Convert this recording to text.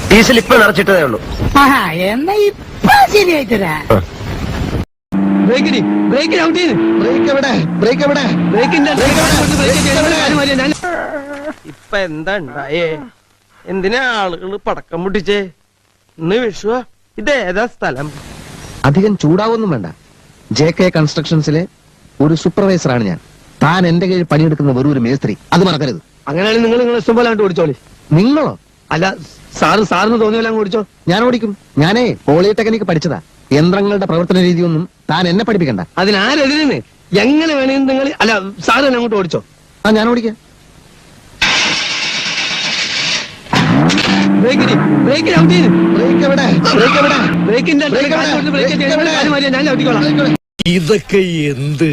Diesel ഇപ്പൊ നിറച്ചിട്ടതേ ഉള്ളൂ. എന്നാ ഇപ്പൊ ശരിയായിട്ടാ. ഇപ്പൊ എന്താ ഉണ്ടായേ? എന്തിനാ ആളുകൾ പടക്കം പൊട്ടിച്ചേ? ഇന്ന് വിഷുവാ. ഇതേതാ സ്ഥലം? അധികം ചൂടാവൊന്നും വേണ്ട. JK കൺസ്ട്രക്ഷൻസിലെ ഒരു സൂപ്പർവൈസറാണ് ഞാൻ. താൻ എന്റെ കീഴിൽ പണിയെടുക്കുന്ന വെറും ഒരു മേസ്ത്രി, അത് മറക്കരുത്. അങ്ങനെയാണെങ്കിൽ നിങ്ങൾ ഇഷ്ടം പോലെ ഓടിച്ചോളി. നിങ്ങളോ? അല്ല, സാറിന് തോന്നിയല്ല ഓടിച്ചോ. ഞാൻ ഓടിക്കും. ഞാനേ പോളിടെക്നിക് പഠിച്ചതാ. യന്ത്രങ്ങളുടെ പ്രവർത്തന രീതിയൊന്നും താൻ എന്നെ പഠിപ്പിക്കണ്ട. അതിനാരെതിരെന്ന് എങ്ങനെ വേണമെങ്കിൽ നിങ്ങൾ അല്ല സാറ് തന്നെ അങ്ങോട്ട് ഓടിച്ചോ. ഞാൻ ഓടിക്കാം. ഞാൻ ചവിട്ടിക്കോളാം. ഇതൊക്കെ എന്ത്?